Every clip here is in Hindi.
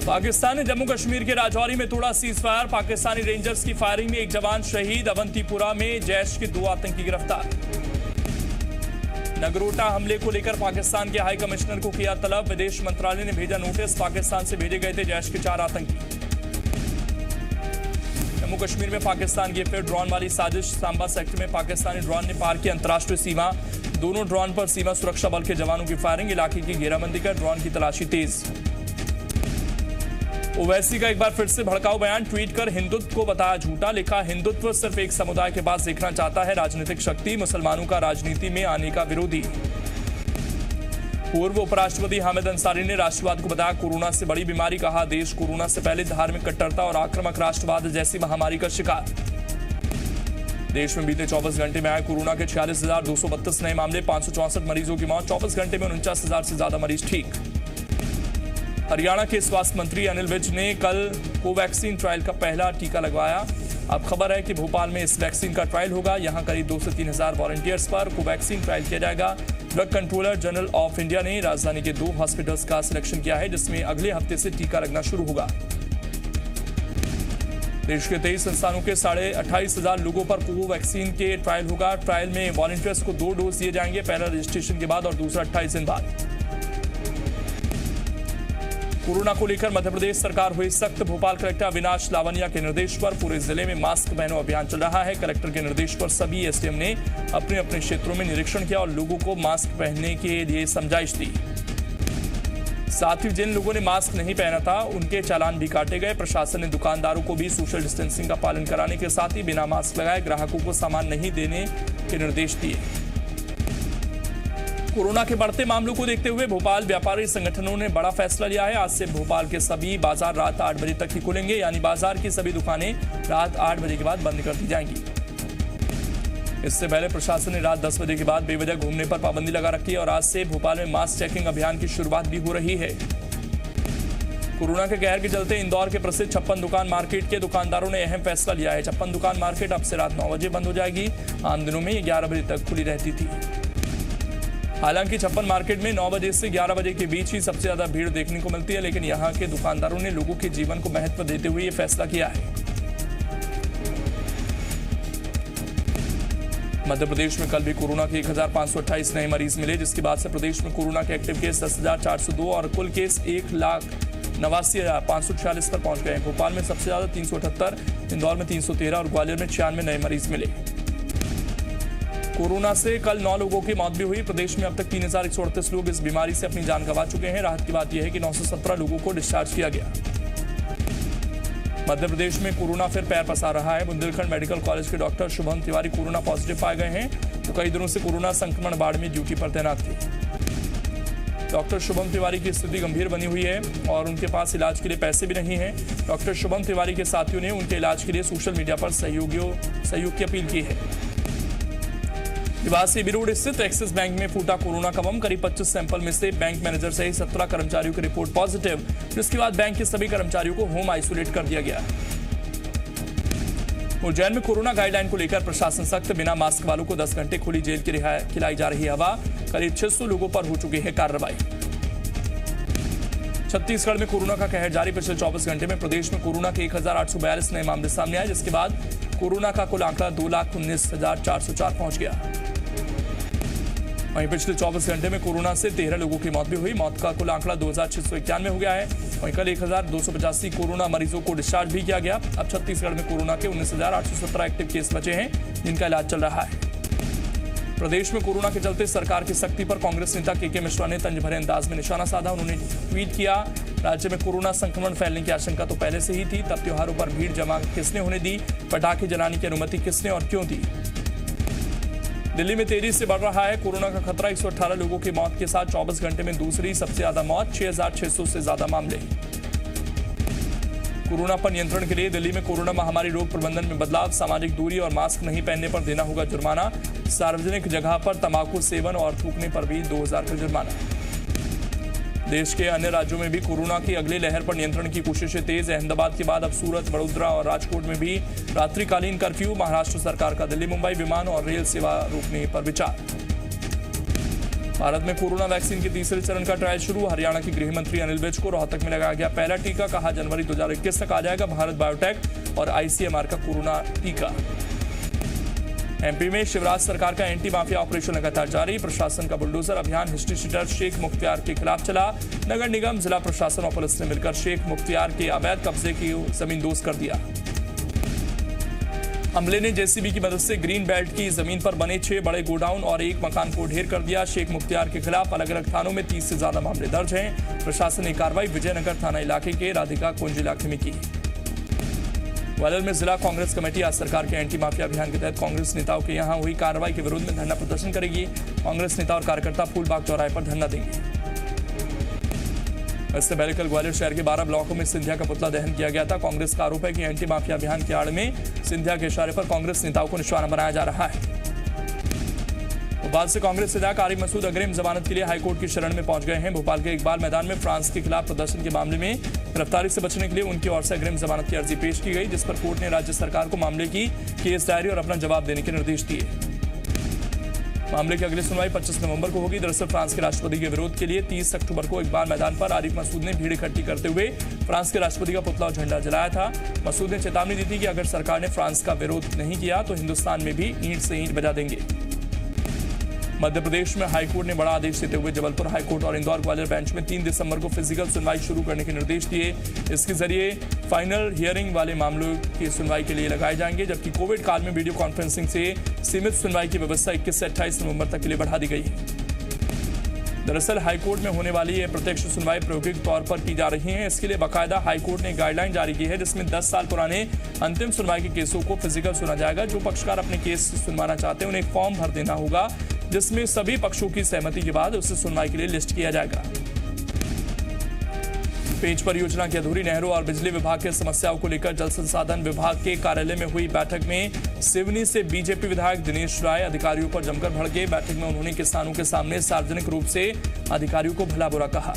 पाकिस्तान ने जम्मू कश्मीर के राजौरी में तोड़ा सीज फायर। पाकिस्तानी रेंजर्स की फायरिंग में एक जवान शहीद। अवंतीपुरा में जैश के 2 आतंकी गिरफ्तार। नगरोटा हमले को लेकर पाकिस्तान के हाई कमिश्नर को किया तलब। विदेश मंत्रालय ने भेजा नोटिस। पाकिस्तान से भेजे गए थे जैश के 4 आतंकी। जम्मू कश्मीर में पाकिस्तान की फिर ड्रोन वाली साजिश। सांबा सेक्टर में पाकिस्तानी ड्रोन ने पार की अंतर्राष्ट्रीय सीमा। दोनों ड्रोन पर सीमा सुरक्षा बल के जवानों की फायरिंग। इलाके की घेराबंदी कर ड्रोन की तलाशी तेज। ओवैसी का एक बार फिर से भड़काऊ बयान। ट्वीट कर हिंदुत्व को बताया झूठा। लिखा, हिंदुत्व सिर्फ एक समुदाय के पास देखना चाहता है, राजनीतिक शक्ति, मुसलमानों का राजनीति में आने का विरोधी। पूर्व उपराष्ट्रपति हामिद अंसारी ने राष्ट्रवाद को बताया कोरोना से बड़ी बीमारी। कहा, देश कोरोना से पहले धार्मिक कट्टरता और आक्रामक राष्ट्रवाद जैसी महामारी का शिकार। देश में बीते 24 घंटे में आए कोरोना के 46,232 नए मामले। 564 मरीजों की मौत। 24 घंटे में 49,000 से ज्यादा मरीज ठीक। हरियाणा के स्वास्थ्य मंत्री अनिल विज ने कल कोवैक्सीन ट्रायल का पहला टीका लगवाया। अब खबर है कि भोपाल में इस वैक्सीन का ट्रायल होगा। यहां करीब 2 से 3 हजार वॉलंटियर्स पर कोवैक्सीन ट्रायल किया जाएगा। Drug controller general of India ने राजधानी के 2 हॉस्पिटल्स का सिलेक्शन किया है, जिसमें अगले हफ्ते से टीका लगना शुरू होगा। देश के 23 संस्थानों के 28,500 लोगों पर कोवैक्सीन के ट्रायल होगा। ट्रायल में वॉलंटियर्स को 2 डोज दिए जाएंगे, पहला रजिस्ट्रेशन के बाद और दूसरा 28 दिन बाद। कोरोना को लेकर मध्य प्रदेश सरकार हुई सख्त। भोपाल कलेक्टर अविनाश लावनिया के निर्देश पर पूरे जिले में मास्क पहनो अभियान चल रहा है। कलेक्टर के निर्देश पर सभी एसडीएम ने अपने अपने क्षेत्रों में निरीक्षण किया और लोगों को मास्क पहनने के लिए समझाइश दी। साथ ही जिन लोगों ने मास्क नहीं पहना था उनके चालान भी काटे गए। प्रशासन ने दुकानदारों को भी सोशल डिस्टेंसिंग का पालन कराने के साथ ही बिना मास्क लगाए ग्राहकों को सामान नहीं देने के निर्देश दिए। कोरोना के बढ़ते मामलों को देखते हुए भोपाल व्यापारी संगठनों ने बड़ा फैसला लिया है। आज से भोपाल के सभी बाजार रात 8 बजे तक ही खुलेंगे, यानी बाजार की सभी दुकानें रात 8 बजे के बाद बंद कर दी जाएंगी। इससे पहले प्रशासन ने रात 10 बजे के बाद बेवजह घूमने पर पाबंदी लगा रखी है और आज से भोपाल में मास्क चेकिंग अभियान की शुरुआत भी हो रही है। कोरोना के कहर के चलते इंदौर के प्रसिद्ध 56 दुकान मार्केट के दुकानदारों ने अहम फैसला लिया है। 56 दुकान मार्केट अब से रात 9 बजे बंद हो जाएगी। आम दिनों में ये 11 बजे तक खुली रहती थी। हालांकि 56 मार्केट में 9 बजे से 11 बजे के बीच ही सबसे ज्यादा भीड़ देखने को मिलती है, लेकिन यहां के दुकानदारों ने लोगों के जीवन को महत्व देते हुए यह फैसला किया है। मध्य प्रदेश में कल भी कोरोना के 1,528 नए मरीज मिले, जिसके बाद से प्रदेश में कोरोना के एक्टिव केस 10,402 और कुल केस 1,89,546 पर पहुंच गए। भोपाल में सबसे ज्यादा 378, इंदौर में 313 और ग्वालियर में 96 नए मरीज मिले। कोरोना से कल 9 लोगों की मौत भी हुई। प्रदेश में अब तक 3,138 लोग इस बीमारी से अपनी जान गंवा चुके हैं। राहत की बात यह है कि 917 लोगों को डिस्चार्ज किया गया। मध्य प्रदेश में कोरोना फिर पैर पसार रहा है। बुंदेलखंड मेडिकल कॉलेज के doctor Shubham Tiwari corona positive पाए गए हैं, तो कई दिनों से कोरोना संक्रमण वार्ड में ड्यूटी पर तैनात थे। डॉक्टर शुभम तिवारी की स्थिति गंभीर बनी हुई है और उनके पास इलाज के लिए पैसे भी नहीं है। डॉक्टर शुभम तिवारी के साथियों ने उनके इलाज के लिए सोशल मीडिया पर सहयोग की अपील की है। निवासी बिरोड स्थित एक्सिस बैंक में फूटा कोरोना का बम। करीब 25 सैंपल में से बैंक मैनेजर सहित 17 कर्मचारियों की रिपोर्ट पॉजिटिव, जिसके बाद बैंक के सभी कर्मचारियों को होम आइसोलेट कर दिया गया। उज्जैन में कोरोना गाइडलाइन को लेकर प्रशासन सख्त। बिना मास्क वालों को 10 घंटे खुली जेल की खिलाई जा रही हवा। करीब 600 लोगों पर हो चुकी है कार्रवाई। छत्तीसगढ़ में कोरोना का कहर जारी। पिछले 24 घंटे में प्रदेश में कोरोना के 1,842 नए मामले सामने आए, जिसके बाद कोरोना का कुल आंकड़ा 2,19,404 पहुंच गया। वहीं पिछले 24 घंटे में कोरोना से 13 लोगों की मौत भी हुई। मौत का कुल आंकड़ा 2,691 हो गया है। वहीं कल 1,285 कोरोना मरीजों को डिस्चार्ज भी किया गया। अब छत्तीसगढ़ में कोरोना के 19,817 एक्टिव केस बचे हैं, जिनका इलाज चल रहा है। प्रदेश में कोरोना के चलते सरकार की सख्ती पर कांग्रेस नेता के मिश्रा ने तंज भरे अंदाज में निशाना साधा। उन्होंने ट्वीट किया, राज्य में कोरोना संक्रमण फैलने की आशंका तो पहले से ही थी, तब त्योहारों पर भीड़ जमा किसने होने दी, पटाखे जलाने की अनुमति किसने और क्यों दी। दिल्ली में तेजी से बढ़ रहा है कोरोना का खतरा। 118 लोगों की मौत के साथ 24 घंटे में दूसरी सबसे ज्यादा मौत। 6,600 से ज्यादा मामले। कोरोना पर नियंत्रण के लिए दिल्ली में कोरोना महामारी रोग प्रबंधन में बदलाव। सामाजिक दूरी और मास्क नहीं पहनने पर देना होगा जुर्माना। सार्वजनिक जगह पर तंबाकू सेवन और थूकने पर भी 2,000 का जुर्माना। देश के अन्य राज्यों में भी कोरोना की अगली लहर पर नियंत्रण की कोशिशें तेज। अहमदाबाद के बाद अब सूरत, वडोदरा और राजकोट में भी रात्रिकालीन कर्फ्यू। महाराष्ट्र सरकार का दिल्ली मुंबई विमान और रेल सेवा रोकने पर विचार। भारत में कोरोना वैक्सीन के तीसरे चरण का ट्रायल शुरू। हरियाणा के गृह मंत्री अनिल विज को रोहतक में लगाया गया पहला टीका। कहा जनवरी 2021 तक आ जाएगा भारत बायोटेक और आईसीएमआर का कोरोना टीका। एमपी में शिवराज सरकार का एंटी माफिया ऑपरेशन लगातार जारी। प्रशासन का बुलडोजर अभियान हिस्ट्री शीटर शेख मुख्तियार के खिलाफ चला। नगर निगम, जिला प्रशासन और पुलिस ने मिलकर शेख मुख्तियार के अवैध कब्जे की जमीन दोस्त कर दिया। अमले ने जेसीबी की मदद से ग्रीन बेल्ट की जमीन पर बने 6 बड़े गोडाउन और एक मकान को ढेर कर दिया। शेख मुख्तियार के खिलाफ अलग अलग थानों में 30 से ज्यादा मामले दर्ज हैं। प्रशासन ने कार्रवाई विजयनगर थाना इलाके के राधिका कुंज इलाके में की। ग्वालियर में जिला कांग्रेस कमेटी आज सरकार के एंटी माफिया अभियान के तहत कांग्रेस नेताओं के यहां हुई कार्रवाई के विरोध में धरना प्रदर्शन करेगी। कांग्रेस नेता और कार्यकर्ता फूलबाग चौराहे पर धरना देंगे। इससे पहले कल ग्वालियर शहर के 12 ब्लॉकों में सिंधिया का पुतला दहन किया गया था। कांग्रेस का आरोप है कि एंटी माफिया अभियान की आड़ में सिंधिया के इशारे पर कांग्रेस नेताओं को निशाना बनाया जा रहा है। भोपाल से कांग्रेस विधायक आरिफ मसूद अग्रिम जमानत के लिए हाईकोर्ट की शरण में पहुंच गए हैं। भोपाल के इकबाल मैदान में फ्रांस के खिलाफ प्रदर्शन के मामले में गिरफ्तारी से बचने के लिए उनकी ओर से अग्रिम जमानत की अर्जी पेश की गई, जिस पर कोर्ट ने राज्य सरकार को मामले की केस डायरी और अपना जवाब देने के निर्देश दिए। मामले की अगली सुनवाई 25 नवंबर को होगी। दरअसल फ्रांस के राष्ट्रपति के विरोध के लिए 30 अक्टूबर को इकबाल मैदान पर आरिफ मसूद ने भीड़ इकट्ठी करते हुए फ्रांस के राष्ट्रपति का पुतला और झंडा जलाया था। मसूद ने चेतावनी दी थी कि अगर सरकार ने फ्रांस का विरोध नहीं किया तो हिंदुस्तान में भी ईंट से ईंट बजा देंगे। मध्य प्रदेश में हाईकोर्ट ने बड़ा आदेश देते हुए जबलपुर हाईकोर्ट और इंदौर ग्वालियर बेंच में 3 दिसंबर को फिजिकल सुनवाई शुरू करने के निर्देश दिए। इसके जरिए फाइनल हियरिंग वाले मामलों की सुनवाई के लिए लगाए जाएंगे, जबकि कोविड काल में वीडियो कॉन्फ्रेंसिंग से सीमित सुनवाई की व्यवस्था 21 से 28 नवंबर तक के लिए बढ़ा दी गई है। दरअसल हाईकोर्ट में होने वाली ये प्रत्यक्ष सुनवाई प्रायोगिक तौर पर की जा रही है। इसके लिए बाकायदा हाईकोर्ट ने गाइडलाइन जारी की है, जिसमें 10 साल पुराने अंतिम सुनवाई के केसों को फिजिकल सुना जाएगा। जो पक्षकार अपने केस सुनवाना चाहते हैं उन्हें एक फॉर्म भर देना होगा, जिसमें सभी पक्षों की सहमति के बाद उसे सुनवाई के लिए लिस्ट किया जाएगा। पेंच परियोजना की अधूरी नहरों और बिजली विभाग की समस्याओं को लेकर जल संसाधन विभाग के कार्यालय में हुई बैठक में सिवनी से बीजेपी विधायक दिनेश राय अधिकारियों पर जमकर भड़के। बैठक में उन्होंने किसानों के सामने सार्वजनिक रूप से अधिकारियों को भला बुरा कहा।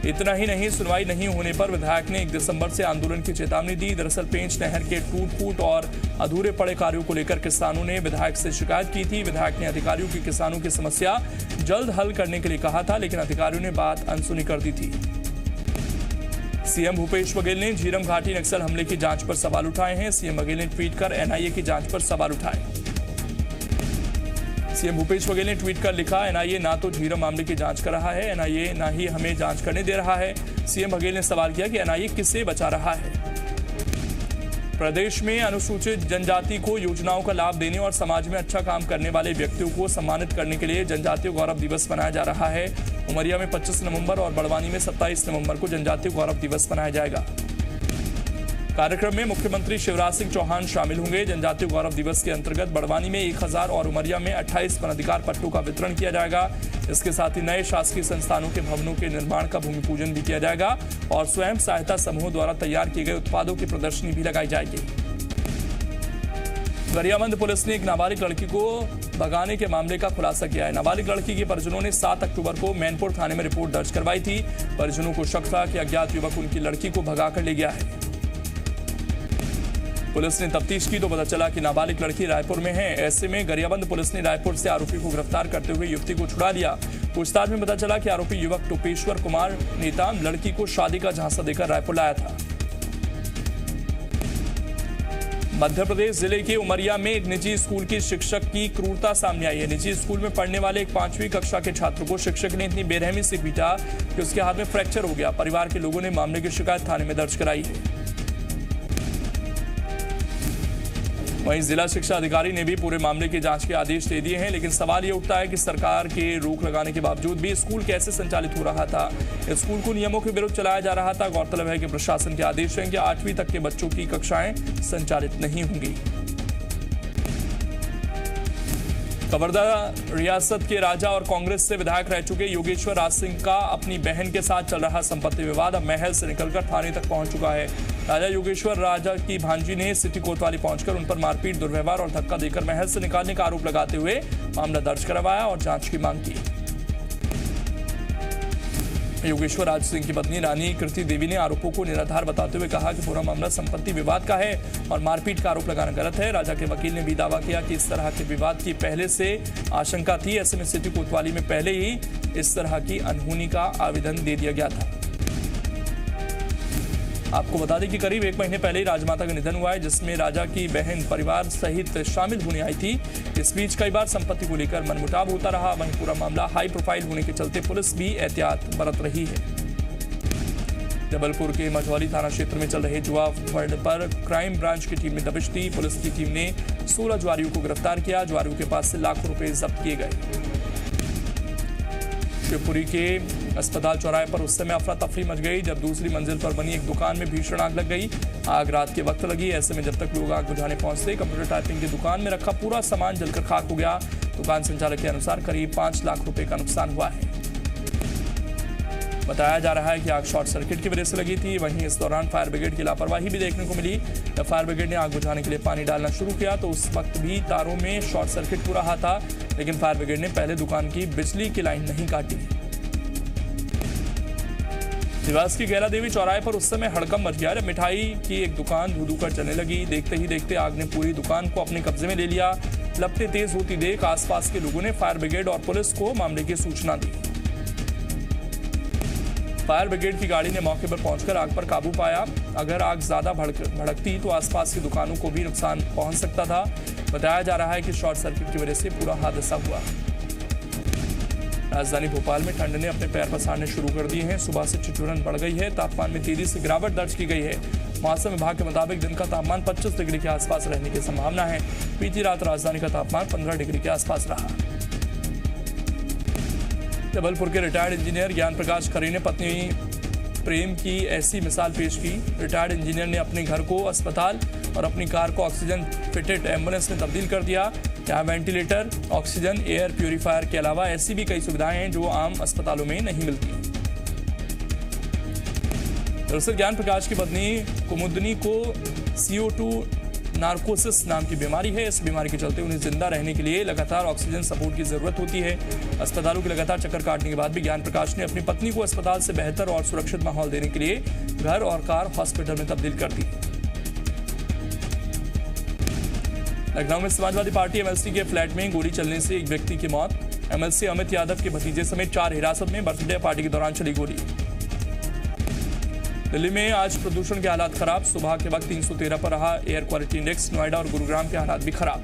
इतना ही नहीं, सुनवाई नहीं होने पर विधायक ने 1 दिसंबर से आंदोलन की चेतावनी दी। दरअसल पेंच नहर के टूट-फूट और अधूरे पड़े कार्यों को लेकर किसानों ने विधायक से शिकायत की थी। विधायक ने अधिकारियों की किसानों की समस्या जल्द हल करने के लिए कहा था, लेकिन अधिकारियों ने बात अनसुनी कर दी थी। सीएम भूपेश बघेल ने झीरम घाटी नक्सल हमले की जांच पर सवाल उठाए हैं। सीएम बघेल ने ट्वीट कर एनआईए की जांच पर सवाल उठाए। सीएम भूपेश बघेल ने ट्वीट कर लिखा, एनआईए ना तो झीरम मामले की जांच कर रहा है, एनआईए ना ही हमें जांच करने दे रहा है। सीएम बघेल ने सवाल किया कि एनआईए किससे बचा रहा है। प्रदेश में अनुसूचित जनजाति को योजनाओं का लाभ देने और समाज में अच्छा काम करने वाले व्यक्तियों को सम्मानित करने के लिए जनजातीय गौरव दिवस मनाया जा रहा है। उमरिया में 25 नवंबर और बड़वानी में 27 नवंबर को जनजातीय गौरव दिवस मनाया जाएगा। कार्यक्रम में मुख्यमंत्री शिवराज सिंह चौहान शामिल होंगे। जनजातीय गौरव दिवस के अंतर्गत बड़वानी में 1000 और उमरिया में 28 वनाधिकार पट्टों का वितरण किया जाएगा। इसके साथ ही नए शासकीय संस्थानों के भवनों के निर्माण का भूमि पूजन भी किया जाएगा और स्वयं सहायता समूहों द्वारा तैयार किए गए उत्पादों की प्रदर्शनी भी लगाई जाएगी। गरियाबंद पुलिस ने एक नाबालिग लड़की को भगाने के मामले का खुलासा किया है। नाबालिग लड़की के परिजनों ने 7 अक्टूबर को मैनपुर थाने में रिपोर्ट दर्ज करवाई थी। परिजनों को शक था कि अज्ञात युवक उनकी लड़की को भगाकर ले गया है। पुलिस ने तफ्तीश की तो पता चला कि नाबालिग लड़की रायपुर में है। ऐसे में गरियाबंद पुलिस ने रायपुर से आरोपी को गिरफ्तार करते हुए युवती को छुड़ा लिया। पूछताछ में पता चला कि आरोपी युवक टोपेश्वर कुमार नेता लड़की को शादी का झांसा देकर रायपुर लाया था। मध्य प्रदेश जिले के उमरिया में एक निजी स्कूल की शिक्षक की क्रूरता सामने आई है। निजी स्कूल में पढ़ने वाले एक 5वीं कक्षा के छात्र को शिक्षक ने इतनी बेरहमी से पीटा कि उसके हाथ में फ्रैक्चर हो गया। परिवार के लोगों ने मामले की शिकायत थाने में दर्ज कराई है। वहीं जिला शिक्षा अधिकारी ने भी पूरे मामले की जांच के आदेश दे दिए हैं, लेकिन सवाल ये उठता है कि सरकार के रोक लगाने के बावजूद भी स्कूल कैसे संचालित हो रहा था। स्कूल को नियमों के विरुद्ध चलाया जा रहा था। गौरतलब है कि प्रशासन के आदेश हैं कि 8वीं तक के बच्चों की कक्षाएं संचालित नहीं होंगी। कवर्धा रियासत के राजा और कांग्रेस से विधायक रह चुके योगेश्वर राज सिंह का अपनी बहन के साथ चल रहा संपत्ति विवाद अब महल से निकलकर थाने तक पहुंच चुका है। राजा योगेश्वर राजा की भांजी ने सिटी कोतवाली पहुंचकर उन पर मारपीट, दुर्व्यवहार और धक्का देकर महल से निकालने का आरोप लगाते हुए मामला दर्ज करवाया और जांच की मांग की। योगेश्वर राज सिंह की पत्नी रानी कृति देवी ने आरोपों को निराधार बताते हुए कहा कि पूरा मामला संपत्ति विवाद का है और मारपीट का आरोप लगाना गलत है। राजा के वकील ने भी दावा किया कि इस तरह के विवाद की पहले से आशंका थी। ऐसे में सिटी कोतवाली में पहले ही इस तरह की अनहोनी का आवेदन दे दिया गया था। आपको बता दें कि करीब 1 महीने पहले ही राजमाता का निधन हुआ है, जिसमें राजा की बहन परिवार सहित शामिल होने आई थी। इस बीच कई बार संपत्ति को लेकर मनमुटाव होता रहा। वहीं पूरा मामला हाई प्रोफाइल होने के चलते पुलिस भी एहतियात बरत रही है। जबलपुर के मझौली थाना क्षेत्र में चल रहे जुआ फंड पर क्राइम ब्रांच की टीम ने दबिश दी। पुलिस की टीम ने 16 जुआरियों को गिरफ्तार किया। जुआरियों के पास से लाखों रुपए जब्त किए गए। शिवपुरी के अस्पताल चौराहे पर उस समय अफरा तफरी मच गई जब दूसरी मंजिल पर बनी एक दुकान में भीषण आग लग गई। आग रात के वक्त लगी। ऐसे में जब तक लोग आग बुझाने पहुंचते, कंप्यूटर टाइपिंग की दुकान में रखा पूरा सामान जलकर खाक हो गया। दुकान संचालक के अनुसार करीब 5 लाख रुपए का नुकसान हुआ है। बताया जा रहा है कि आग शॉर्ट सर्किट की वजह से लगी थी। वहीं इस दौरान फायर ब्रिगेड की लापरवाही भी देखने को मिली। जब फायर ब्रिगेड ने आग बुझाने के लिए पानी डालना शुरू किया तो उस वक्त भी तारों में शॉर्ट सर्किट हो रहा था, लेकिन फायर ब्रिगेड ने पहले दुकान की बिजली की लाइन नहीं काटी। देवास की गैला देवी चौराहे पर उस समय हड़कंप मच गया जब मिठाई की एक दुकान धू-धू कर चलने लगी। देखते ही देखते आग ने पूरी दुकान को अपने कब्जे में ले लिया। लपटें तेज होती देख आसपास के लोगों ने फायर ब्रिगेड और पुलिस को मामले की सूचना दी। फायर ब्रिगेड की गाड़ी ने मौके पर पहुंचकर आग पर काबू पाया। अगर आग ज्यादा भड़कती तो आसपास की दुकानों को भी नुकसान पहुंच सकता था। बताया जा रहा है कि शॉर्ट सर्किट की वजह से पूरा हादसा हुआ। राजधानी भोपाल में ठंड ने अपने पैर पसारने शुरू कर दिए हैं। सुबह से ठिठुरन बढ़ गई है। तापमान में तेजी से गिरावट दर्ज की गई है। मौसम विभाग के मुताबिक दिन का तापमान 25 डिग्री के आसपास रहने की संभावना है। बीती रात राजधानी का तापमान 15 डिग्री के आसपास रहा। जबलपुर के रिटायर्ड इंजीनियर ज्ञान प्रकाश खरे ने पत्नी प्रेम की ऐसी मिसाल पेश की। रिटायर्ड इंजीनियर ने अपने घर को अस्पताल और अपनी कार को ऑक्सीजन फिटेड एम्बुलेंस में तब्दील कर दिया। यहाँ वेंटिलेटर, ऑक्सीजन, एयर प्यूरिफायर के अलावा ऐसी भी कई सुविधाएं हैं जो आम अस्पतालों में नहीं मिलती। दरअसल ज्ञान प्रकाश की पत्नी कुमुदनी को CO2 नार्कोसिस नाम की बीमारी है। इस बीमारी के चलते उन्हें जिंदा रहने के लिए लगातार ऑक्सीजन सपोर्ट की जरूरत होती है। अस्पतालों के लगातार चक्कर काटने के बाद भी ज्ञान प्रकाश ने अपनी पत्नी को अस्पताल से बेहतर और सुरक्षित माहौल देने के लिए घर और कार हॉस्पिटल में तब्दील कर दी। लखनऊ में समाजवादी पार्टी MLC के फ्लैट में गोली चलने से एक व्यक्ति की मौत। MLC अमित यादव के भतीजे समेत 4 हिरासत में। बर्थडे पार्टी के दौरान चली गोली। दिल्ली में आज प्रदूषण के हालात खराब। सुबह के वक्त 313 पर रहा एयर क्वालिटी इंडेक्स। नोएडा और गुरुग्राम के हालात भी खराब।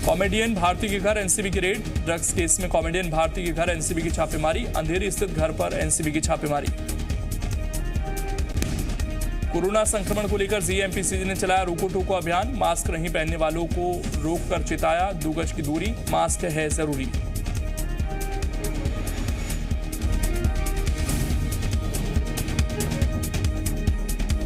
कॉमेडियन भारती के घर NCB की रेड। ड्रग्स केस में कॉमेडियन भारती के घर NCB की छापेमारी। अंधेरी स्थित घर पर NCB की छापेमारी। कोरोना संक्रमण को लेकर GMPCG ने चलाया रोको टोको अभियान। मास्क नहीं पहनने वालों को रोक कर चेताया। 2 गज की दूरी, मास्क है जरूरी।